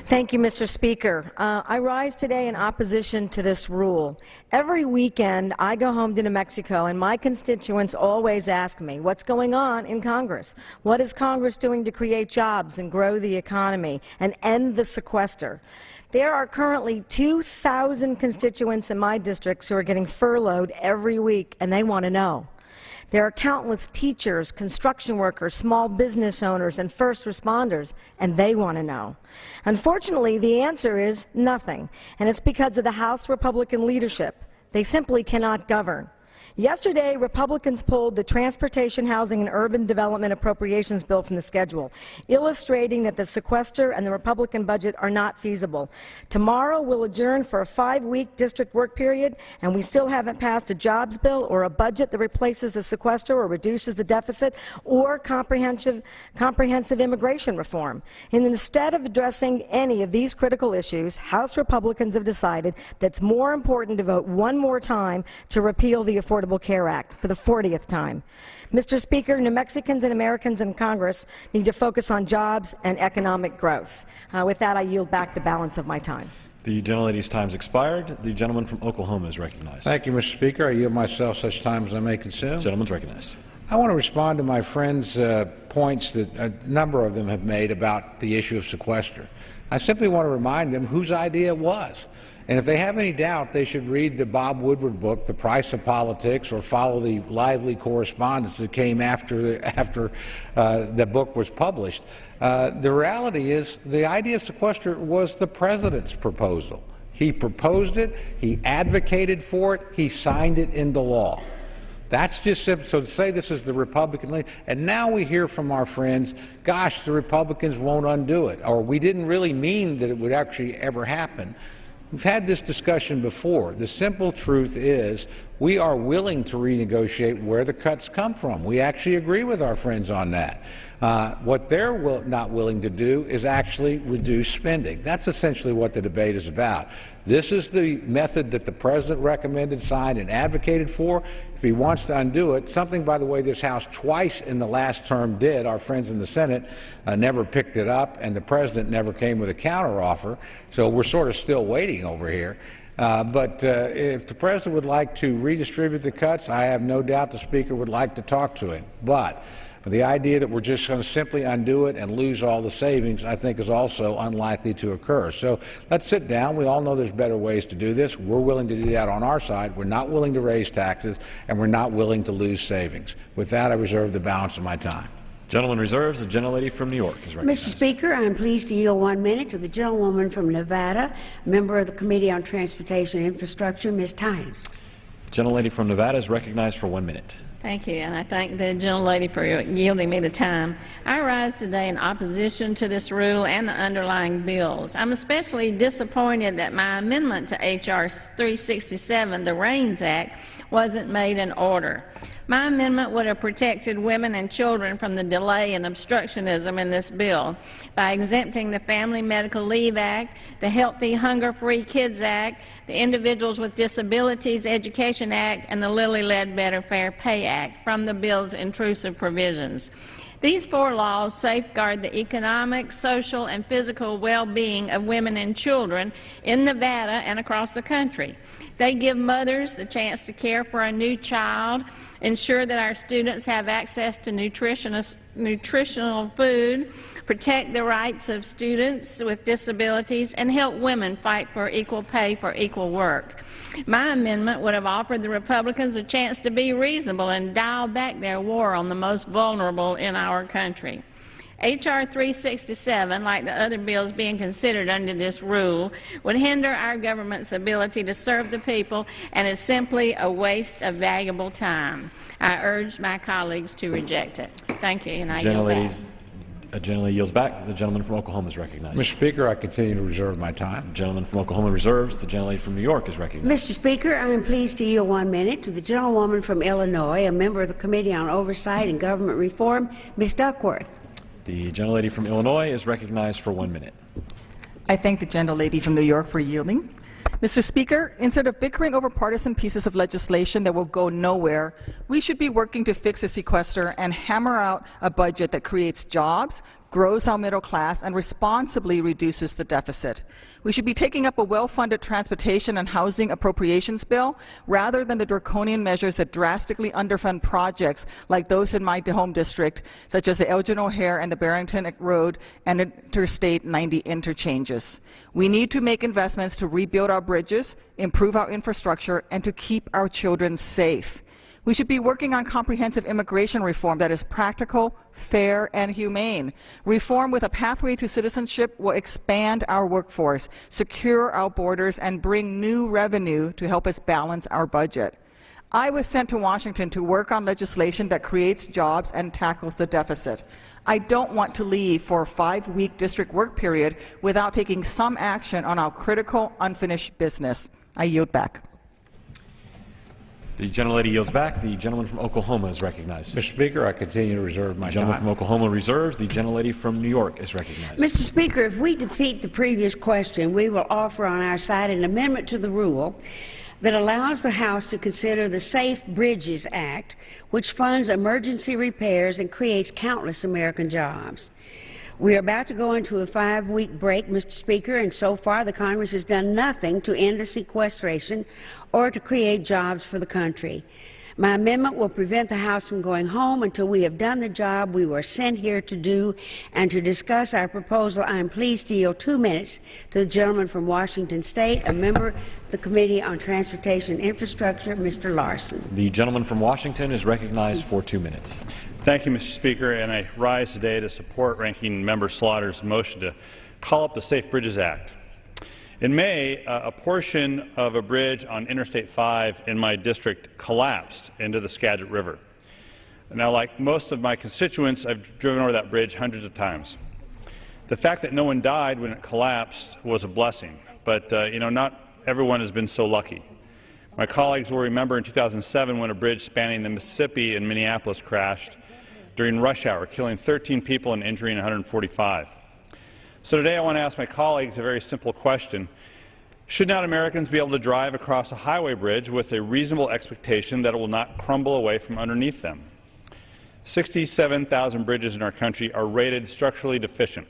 Thank you, Mr. Speaker. I rise today in opposition to this rule. Every weekend, I go home to New Mexico, and my constituents always ask me, what's going on in Congress? What is Congress doing to create jobs and grow the economy and end the sequester? There are currently 2,000 constituents in my districts who are getting furloughed every week, and they want to know. There are countless teachers, construction workers, small business owners, and first responders, and they want to know. Unfortunately, the answer is nothing, and it's because of the House Republican leadership. They simply cannot govern. Yesterday, Republicans pulled the Transportation, Housing, and Urban Development Appropriations Bill from the schedule, illustrating that the sequester and the Republican budget are not feasible. Tomorrow, we'll adjourn for a 5-week district work period, and we still haven't passed a jobs bill or a budget that replaces the sequester or reduces the deficit or comprehensive immigration reform. And instead of addressing any of these critical issues, House Republicans have decided that it's more important to vote one more time to repeal the Affordable Care Act for the 40th time. Mr. Speaker, New Mexicans and Americans in Congress need to focus on jobs and economic growth. With that, I yield back the balance of my time. The gentlelady's time's expired. The gentleman from Oklahoma is recognized. Thank you, Mr. Speaker. I yield myself such time as I may consume. The gentleman's recognized. I want to respond to my friends' points that a number of them have made about the issue of sequester. I simply want to remind them whose idea it was. And if they have any doubt, they should read the Bob Woodward book, The Price of Politics, or follow the lively correspondence that came after the book was published. The reality is the idea of sequester was the President's proposal. He proposed it, he advocated for it, he signed it into law. That's just simple. So to say this is the Republican lead, and now we hear from our friends, gosh, the Republicans won't undo it, or we didn't really mean that it would actually ever happen. We've had this discussion before. The simple truth is we are willing to renegotiate where the cuts come from. We actually agree with our friends on that. What they're not willing to do is actually reduce spending. That's essentially what the debate is about. This is the method that the President recommended, signed, and advocated for. If he wants to undo it, something, by the way, this House twice in the last term did, our friends in the Senate never picked it up, and the President never came with a counteroffer, so we're sort of still waiting over here. But if the President would like to redistribute the cuts, I have no doubt the Speaker would like to talk to him. But the idea that we're just going to simply undo it and lose all the savings, I think, is also unlikely to occur. So let's sit down. We all know there's better ways to do this. We're willing to do that on our side. We're not willing to raise taxes, and we're not willing to lose savings. With that, I reserve the balance of my time. Gentleman reserves. The gentlelady from New York is recognized. Mr. Speaker, I am pleased to yield 1 minute to the gentlewoman from Nevada, member of the Committee on Transportation and Infrastructure, Ms. Tynes. The gentlelady from Nevada is recognized for 1 minute. Thank you, and I thank the gentlelady for yielding me the time. I rise today in opposition to this rule and the underlying bills. I'm especially disappointed that my amendment to H.R. 367, the REINS Act, wasn't made in order. My amendment would have protected women and children from the delay and obstructionism in this bill by exempting the Family Medical Leave Act, the Healthy Hunger-Free Kids Act, the Individuals with Disabilities Education Act, and the Lilly Ledbetter Fair Pay Act from the bill's intrusive provisions. These 4 laws safeguard the economic, social, and physical well-being of women and children in Nevada and across the country. They give mothers the chance to care for a new child, ensure that our students have access to nutritional food, protect the rights of students with disabilities, and help women fight for equal pay for equal work. My amendment would have offered the Republicans a chance to be reasonable and dial back their war on the most vulnerable in our country. H.R. 367, like the other bills being considered under this rule, would hinder our government's ability to serve the people and is simply a waste of valuable time. I urge my colleagues to reject it. Thank you, and I yield back. A gentlelady yields back. The gentleman from Oklahoma is recognized. Mr. Speaker, I continue to reserve my time. The gentleman from Oklahoma reserves. The gentlelady from New York is recognized. Mr. Speaker, I am pleased to yield 1 minute to the gentlewoman from Illinois, a member of the Committee on Oversight and Government Reform, Ms. Duckworth. The gentlelady from Illinois is recognized for 1 minute. I thank the gentlelady from New York for yielding. Mr. Speaker, instead of bickering over partisan pieces of legislation that will go nowhere, we should be working to fix the sequester and hammer out a budget that creates jobs, grows our middle class, and responsibly reduces the deficit. We should be taking up a well-funded transportation and housing appropriations bill rather than the draconian measures that drastically underfund projects like those in my home district, such as the Elgin O'Hare and the Barrington Road and Interstate 90 interchanges. We need to make investments to rebuild our bridges, improve our infrastructure, and to keep our children safe. We should be working on comprehensive immigration reform that is practical, fair, and humane. Reform with a pathway to citizenship will expand our workforce, secure our borders, and bring new revenue to help us balance our budget. I was sent to Washington to work on legislation that creates jobs and tackles the deficit. I don't want to leave for a 5-week district work period without taking some action on our critical unfinished business. I yield back. The gentlelady yields back. The gentleman from Oklahoma is recognized. Mr. Speaker, I continue to reserve my The gentleman time. from Oklahoma reserves. The gentlelady from New York is recognized. Mr. Speaker, if we defeat the previous question, we will offer on our side an amendment to the rule that allows the House to consider the Safe Bridges Act, which funds emergency repairs and creates countless American jobs. We are about to go into a 5-week break, Mr. Speaker, and so far the Congress has done nothing to end the sequestration or to create jobs for the country. My amendment will prevent the House from going home until we have done the job we were sent here to do. And to discuss our proposal, I am pleased to yield 2 minutes to the gentleman from Washington State, a member of the Committee on Transportation and Infrastructure, Mr. Larson. The gentleman from Washington is recognized for 2 minutes. Thank you, Mr. Speaker, and I rise today to support Ranking Member Slaughter's motion to call up the Safe Bridges Act. In May, a portion of a bridge on Interstate 5 in my district collapsed into the Skagit River. Now, like most of my constituents, I've driven over that bridge hundreds of times. The fact that no one died when it collapsed was a blessing, but not everyone has been so lucky. My colleagues will remember in 2007 when a bridge spanning the Mississippi in Minneapolis crashed during rush hour, killing 13 people and injuring 145. So today I want to ask my colleagues a very simple question. Should not Americans be able to drive across a highway bridge with a reasonable expectation that it will not crumble away from underneath them? 67,000 bridges in our country are rated structurally deficient.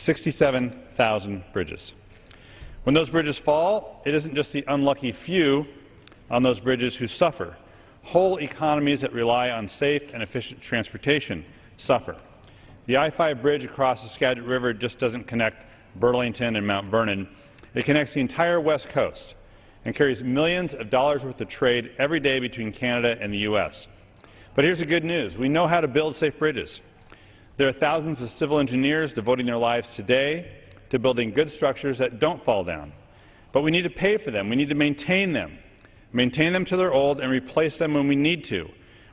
67,000 bridges. When those bridges fall, it isn't just the unlucky few on those bridges who suffer. Whole economies that rely on safe and efficient transportation suffer. The I-5 bridge across the Skagit River just doesn't connect Burlington and Mount Vernon. It connects the entire West Coast and carries millions of dollars worth of trade every day between Canada and the U.S. But here's the good news. We know how to build safe bridges. There are thousands of civil engineers devoting their lives today to building good structures that don't fall down. But we need to pay for them. We need to maintain them till they're old, and replace them when we need to.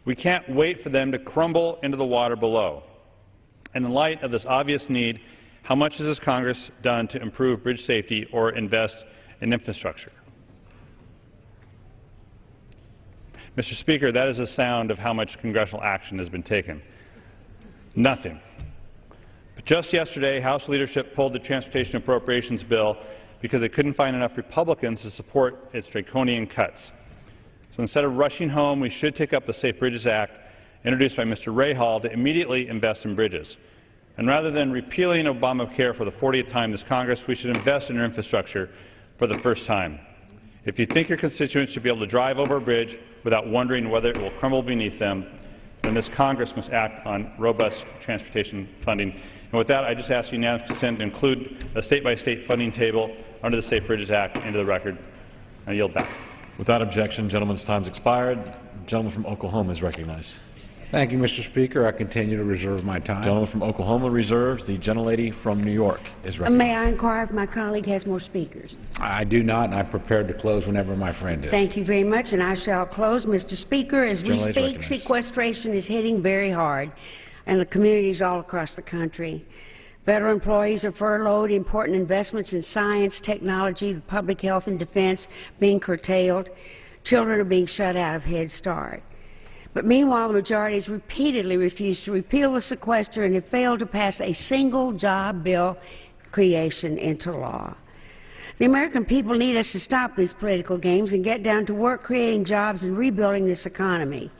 We can't wait for them to crumble into the water below. And in light of this obvious need, how much has this Congress done to improve bridge safety or invest in infrastructure? Mr. Speaker, that is the sound of how much congressional action has been taken. Nothing. But just yesterday, House leadership pulled the Transportation Appropriations Bill because they couldn't find enough Republicans to support its draconian cuts. So instead of rushing home, we should take up the Safe Bridges Act, introduced by Mr. Rahal, to immediately invest in bridges. And rather than repealing Obamacare for the 40th time this Congress, we should invest in our infrastructure for the first time. If you think your constituents should be able to drive over a bridge without wondering whether it will crumble beneath them, then this Congress must act on robust transportation funding. And with that, I just ask unanimous consent to include a state-by-state funding table under the Safe Bridges Act into the record. I yield back. Without objection, gentleman's time has expired. The gentleman from Oklahoma is recognized. Thank you, Mr. Speaker. I continue to reserve my time. The gentleman from Oklahoma reserves. The gentlelady from New York is recognized. May I inquire if my colleague has more speakers? I do not, and I'm prepared to close whenever my friend is. Thank you very much, and I shall close. Mr. Speaker, as we speak, sequestration is hitting very hard, and the communities all across the country. Federal employees are furloughed, important investments in science, technology, the public health and defense being curtailed. Children are being shut out of Head Start. But meanwhile, the majority has repeatedly refused to repeal the sequester and have failed to pass a single job bill creation into law. The American people need us to stop these political games and get down to work creating jobs and rebuilding this economy.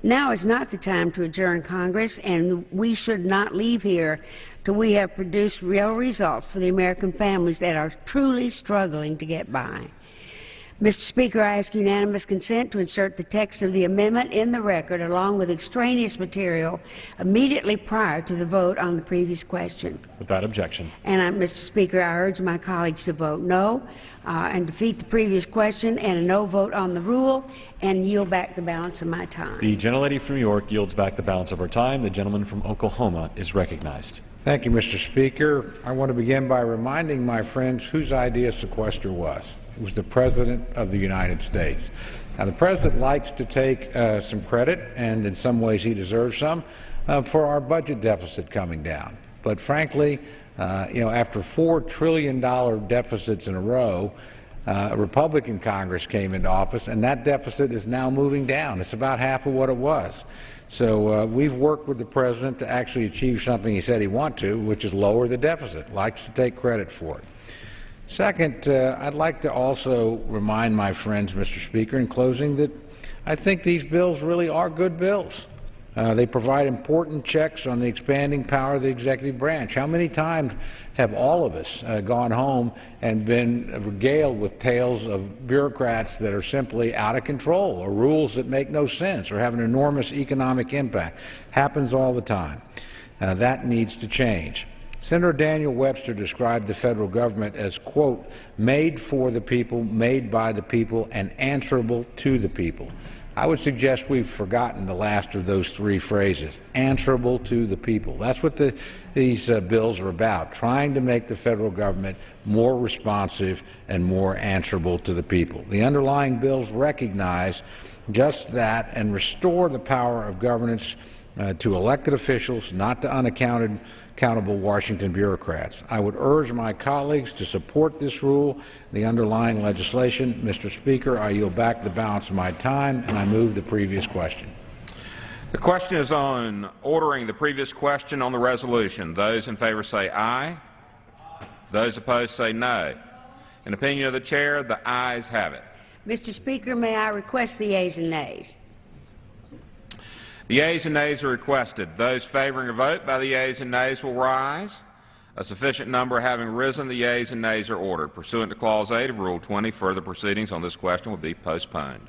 Now is not the time to adjourn Congress, and we should not leave here till we have produced real results for the American families that are truly struggling to get by. Mr. Speaker, I ask unanimous consent to insert the text of the amendment in the record along with extraneous material immediately prior to the vote on the previous question. Without objection. And, Mr. Speaker, I urge my colleagues to vote no and defeat the previous question and a no vote on the rule and yield back the balance of my time. The gentlelady from New York yields back the balance of her time. The gentleman from Oklahoma is recognized. Thank you, Mr. Speaker. I want to begin by reminding my friends whose idea sequester was. It was the President of the United States. Now, the President likes to take some credit, and in some ways he deserves some, for our budget deficit coming down. But frankly, after $4 trillion deficits in a row, a Republican Congress came into office, and that deficit is now moving down. It's about half of what it was. So we've worked with the President to actually achieve something he said he wanted to, which is lower the deficit. Likes to take credit for it. Second, I'd like to also remind my friends, Mr. Speaker, in closing, that I think these bills really are good bills. They provide important checks on the expanding power of the executive branch. How many times have all of us gone home and been regaled with tales of bureaucrats that are simply out of control, or rules that make no sense, or have an enormous economic impact? Happens all the time. That needs to change. Senator Daniel Webster described the federal government as, quote, made for the people, made by the people, and answerable to the people. I would suggest we've forgotten the last of those three phrases, answerable to the people. That's what these bills are about, trying to make the federal government more responsive and more answerable to the people. The underlying bills recognize just that and restore the power of governance to elected officials, not to unaccountable Washington bureaucrats. I would urge my colleagues to support this rule, the underlying legislation. Mr. Speaker, I yield back the balance of my time, and I move the previous question. The question is on ordering the previous question on the resolution. Those in favor say aye. Those opposed say no. In opinion of the Chair, the ayes have it. Mr. Speaker, may I request the ayes and nays? The yeas and nays are requested. Those favoring a vote by the yeas and nays will rise. A sufficient number having risen, the yeas and nays are ordered. Pursuant to Clause 8 of Rule 20, further proceedings on this question will be postponed.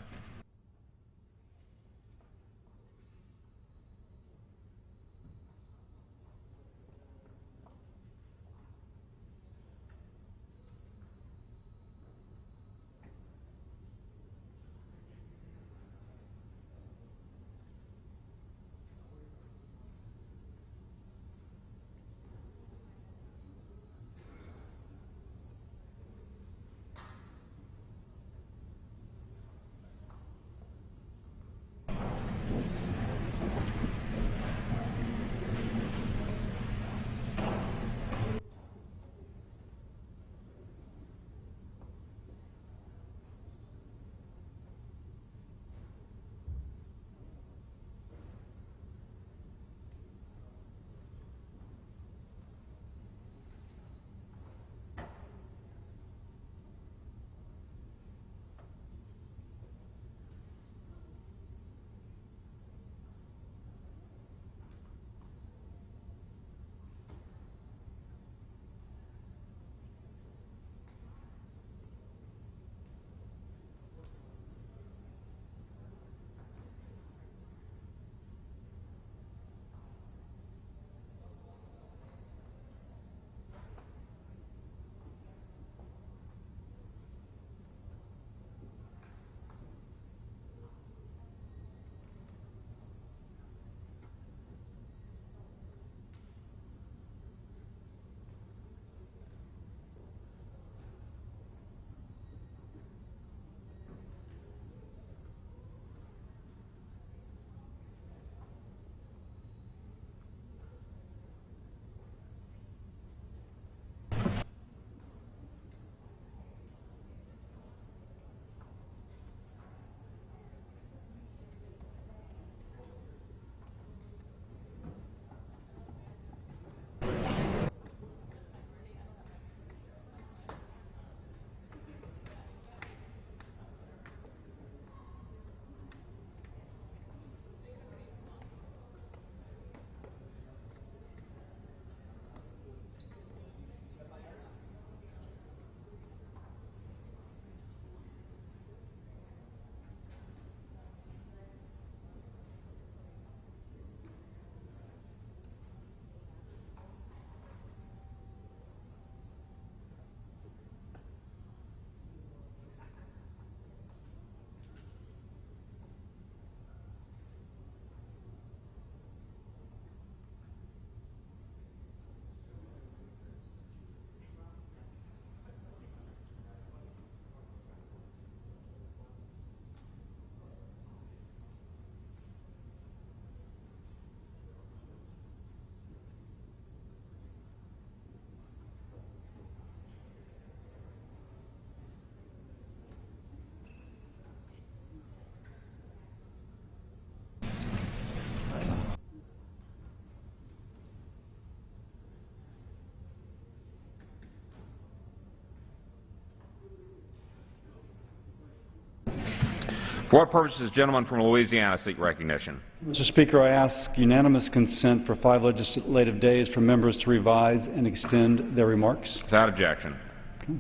For what purposes does the gentleman from Louisiana seek recognition? Mr. Speaker, I ask unanimous consent for 5 legislative days for members to revise and extend their remarks. Without objection. Okay.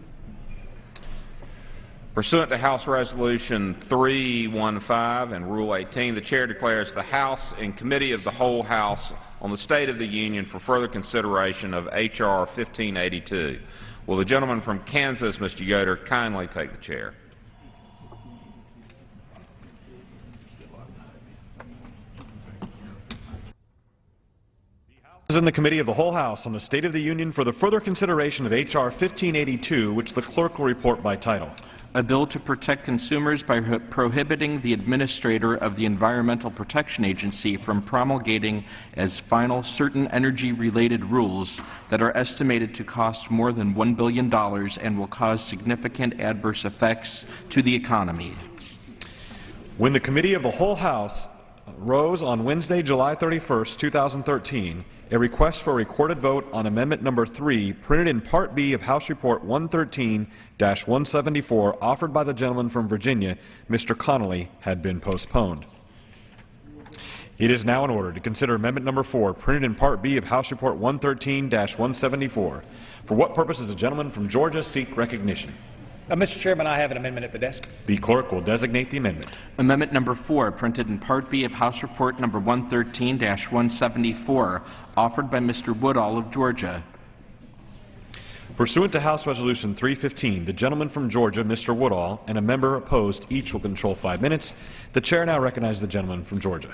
Pursuant to House Resolution 315 and Rule 18, the Chair declares the House in Committee of the Whole House on the State of the Union for further consideration of H.R. 1582. Will the gentleman from Kansas, Mr. Yoder, kindly take the chair? In the Committee of the Whole House on the State of the Union for the further consideration of H.R. 1582, which the clerk will report by title. A bill to protect consumers by prohibiting the administrator of the Environmental Protection Agency from promulgating as final certain energy-related rules that are estimated to cost more than $1 billion and will cause significant adverse effects to the economy. When the Committee of the Whole House rose on Wednesday, July 31st, 2013, a request for a recorded vote on Amendment Number 3, printed in Part B of House Report 113-174, offered by the gentleman from Virginia, Mr. Connolly, had been postponed. It is now in order to consider Amendment Number 4, printed in Part B of House Report 113-174. For what purpose does the gentleman from Georgia seek recognition? Mr. Chairman, I have an amendment at the desk. The clerk will designate the amendment. Amendment Number 4, printed in Part B of House Report Number 113-174, offered by Mr. Woodall of Georgia. Pursuant to House Resolution 315, the gentleman from Georgia, Mr. Woodall, and a member opposed each will control 5 minutes. The chair now recognizes the gentleman from Georgia.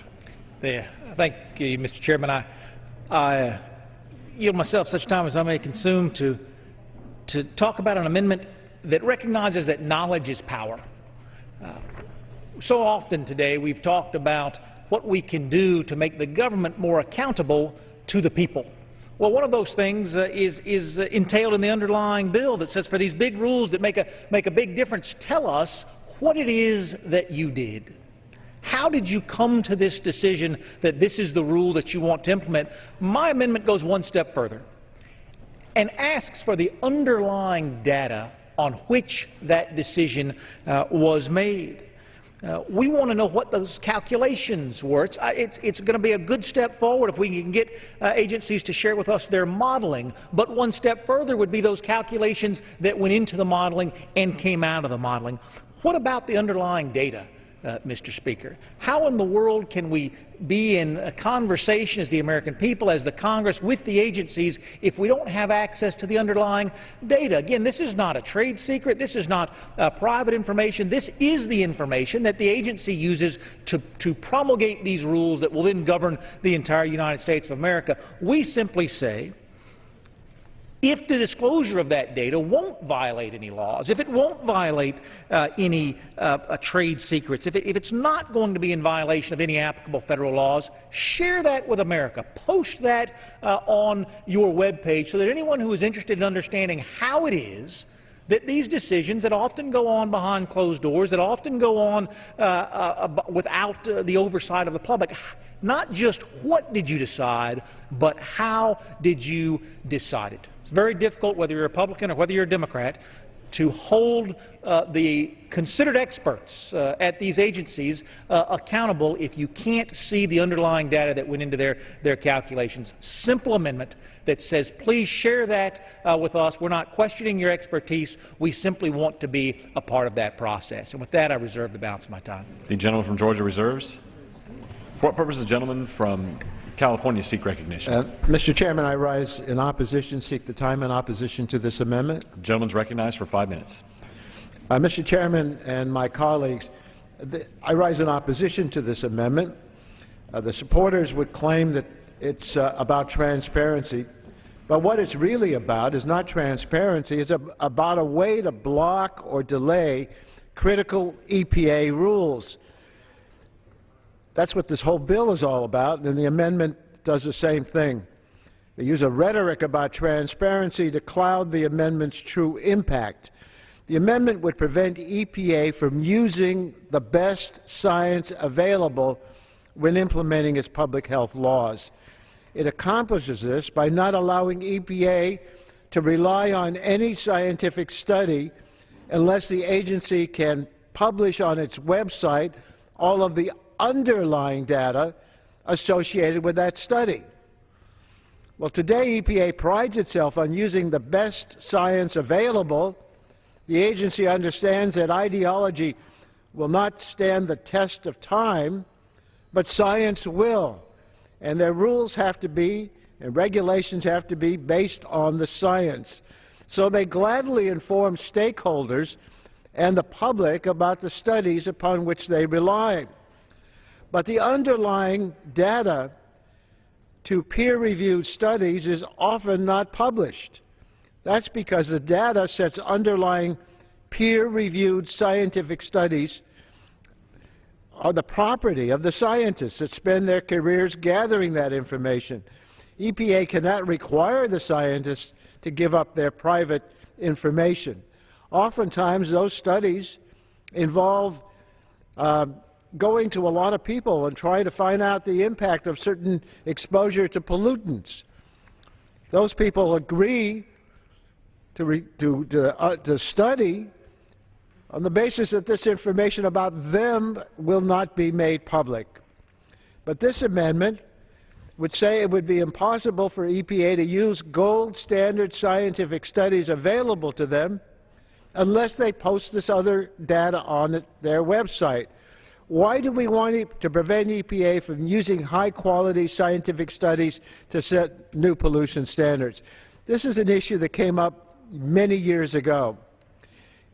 Thank you, Mr. Chairman. I yield myself such time as I may consume to talk about an amendment that recognizes that knowledge is power. So often today we've talked about what we can do to make the government more accountable to the people. Well, one of those things is entailed in the underlying bill that says for these big rules that make a big difference, tell us what it is that you did. How did you come to this decision that this is the rule that you want to implement? My amendment goes one step further and asks for the underlying data on which that decision was made. We want to know what those calculations were. It's going to be a good step forward if we can get agencies to share with us their modeling, but one step further would be those calculations that went into the modeling and came out of the modeling. What about the underlying data, Mr. Speaker? How in the world can we be in a conversation as the American people, as the Congress, with the agencies if we don't have access to the underlying data? Again, this is not a trade secret. This is not private information. This is the information that the agency uses to promulgate these rules that will then govern the entire United States of America. We simply say, if the disclosure of that data won't violate any laws, if it won't violate any trade secrets, if it's not going to be in violation of any applicable federal laws, share that with America. Post that on your web page so that anyone who is interested in understanding how it is that these decisions that often go on behind closed doors, that often go on without the oversight of the public, not just what did you decide, but how did you decide it. It's very difficult, whether you're a Republican or whether you're a Democrat, to hold the considered experts at these agencies accountable if you can't see the underlying data that went into their calculations. Simple amendment that says, please share that with us. We're not questioning your expertise. We simply want to be a part of that process. And with that, I reserve the balance of my time. The gentleman from Georgia reserves. For what purpose does the gentleman from California seek recognition? Mr. Chairman, I rise in opposition, seek the time in opposition to this amendment. The gentleman's recognized for 5 minutes. Mr. Chairman and my colleagues, I rise in opposition to this amendment. The supporters would claim that it's about transparency, but what it's really about is not transparency. It's about a way to block or delay critical EPA rules. That's what this whole bill is all about, and the amendment does the same thing. They use a rhetoric about transparency to cloud the amendment's true impact. The amendment would prevent EPA from using the best science available when implementing its public health laws. It accomplishes this by not allowing EPA to rely on any scientific study unless the agency can publish on its website all of the underlying data associated with that study. Well, today EPA prides itself on using the best science available. The agency understands that ideology will not stand the test of time, but science will. And their rules have to be, and regulations have to be, based on the science. So they gladly inform stakeholders and the public about the studies upon which they rely. But the underlying data to peer-reviewed studies is often not published. That's because the data sets underlying peer-reviewed scientific studies are the property of the scientists that spend their careers gathering that information. EPA cannot require the scientists to give up their private information. Oftentimes, those studies involve going to a lot of people and trying to find out the impact of certain exposure to pollutants. Those people agree to study on the basis that this information about them will not be made public. But this amendment would say it would be impossible for EPA to use gold standard scientific studies available to them unless they post this other data on their website. Why do we want to prevent EPA from using high-quality scientific studies to set new pollution standards? This is an issue that came up many years ago.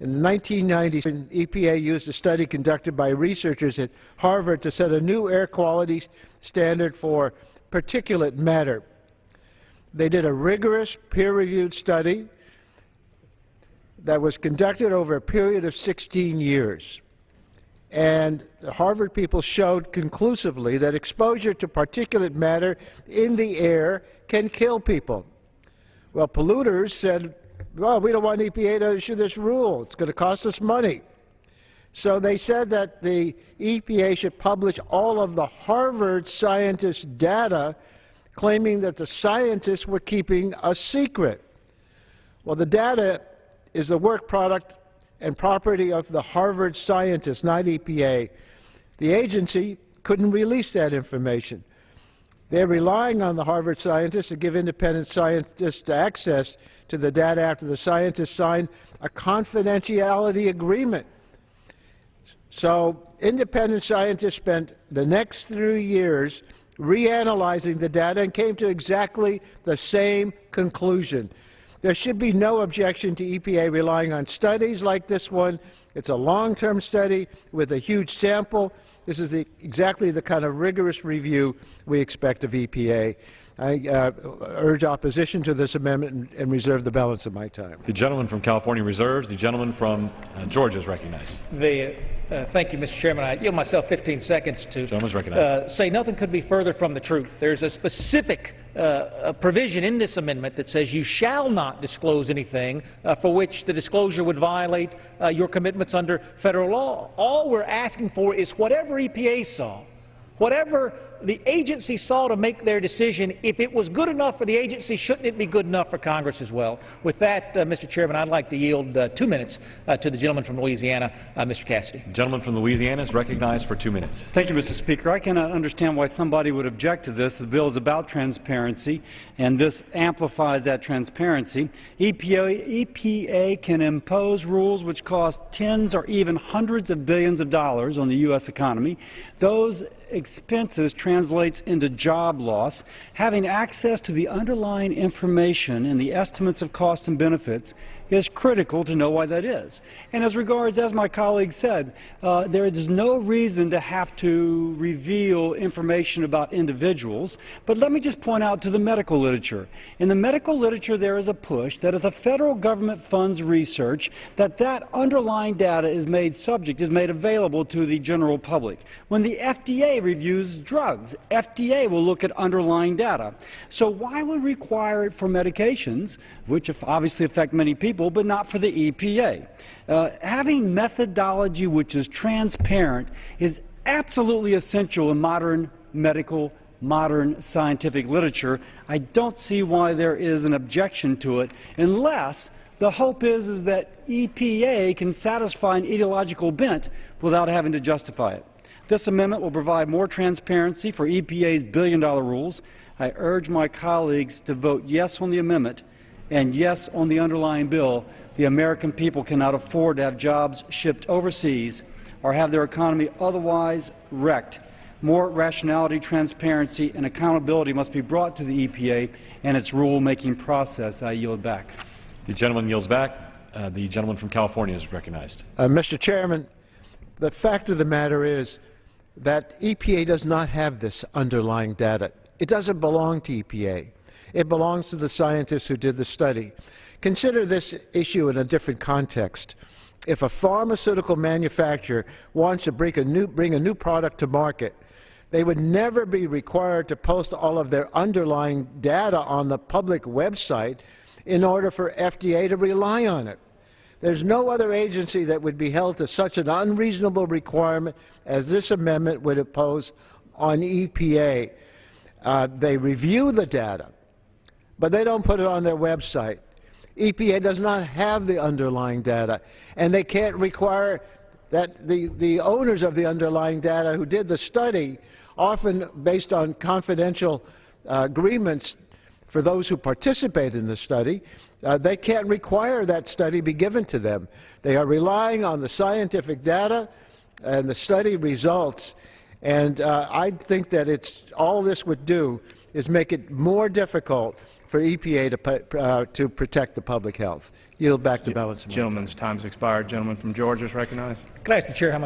In 1990, EPA used a study conducted by researchers at Harvard to set a new air quality standard for particulate matter. They did a rigorous peer-reviewed study that was conducted over a period of 16 years. And the Harvard people showed conclusively that exposure to particulate matter in the air can kill people. Well, polluters said, well, we don't want EPA to issue this rule. It's going to cost us money. So they said that the EPA should publish all of the Harvard scientists' data, claiming that the scientists were keeping a secret. Well, the data is the work product and property of the Harvard scientists, not EPA. The agency couldn't release that information. They're relying on the Harvard scientists to give independent scientists access to the data after the scientists signed a confidentiality agreement. So independent scientists spent the next 3 years reanalyzing the data and came to exactly the same conclusion. There should be no objection to EPA relying on studies like this one. It's a long-term study with a huge sample. This is exactly the kind of rigorous review we expect of EPA. I urge opposition to this amendment and reserve the balance of my time. The gentleman from California reserves. The gentleman from Georgia is recognized. Thank you, Mr. Chairman. I yield myself 15 seconds to say nothing could be further from the truth. There's a specific provision in this amendment that says you shall not disclose anything for which the disclosure would violate your commitments under federal law. All we're asking for is whatever EPA saw, whatever the agency saw to make their decision, if it was good enough for the agency, shouldn't it be good enough for Congress as well? With that, Mr. Chairman, I'd like to yield 2 minutes to the gentleman from Louisiana, Mr. Cassidy. The gentleman from Louisiana is recognized for 2 minutes. Thank you, Mr. Speaker. I cannot understand why somebody would object to this. The bill is about transparency, and this amplifies that transparency. EPA can impose rules which cost tens or even hundreds of billions of dollars on the U.S. economy. Those expenses translates into job loss. Having access to the underlying information and the estimates of costs and benefits is critical to know why that is. And as regards, as my colleague said, there is no reason to have to reveal information about individuals. But let me just point out to the medical literature. In the medical literature, there is a push that if the federal government funds research, that underlying data is made available to the general public. When the FDA reviews drugs, FDA will look at underlying data. So why would we require it for medications, which obviously affect many people, but not for the EPA? Having methodology which is transparent is absolutely essential in modern medical, modern scientific literature. I don't see why there is an objection to it unless the hope is that EPA can satisfy an ideological bent without having to justify it. This amendment will provide more transparency for EPA's billion-dollar rules. I urge my colleagues to vote yes on the amendment and yes on the underlying bill. The American people cannot afford to have jobs shipped overseas or have their economy otherwise wrecked. More rationality, transparency, and accountability must be brought to the EPA and its rule-making process. I yield back. The gentleman yields back. The gentleman from California is recognized. Mr. Chairman, the fact of the matter is that EPA does not have this underlying data. It doesn't belong to EPA. It belongs to the scientists who did the study. Consider this issue in a different context. If a pharmaceutical manufacturer wants to bring a new product to market, they would never be required to post all of their underlying data on the public website in order for FDA to rely on it. There's no other agency that would be held to such an unreasonable requirement as this amendment would impose on EPA. They review the data, but they don't put it on their website. EPA does not have the underlying data, and they can't require that the owners of the underlying data who did the study, often based on confidential agreements for those who participate in the study, they can't require that study be given to them. They are relying on the scientific data and the study results, and I think that all this would do is make it more difficult for EPA to protect the public health. Yield back to balance. Gentleman's time's expired. Gentleman from Georgia is recognized. Could I ask the chair how much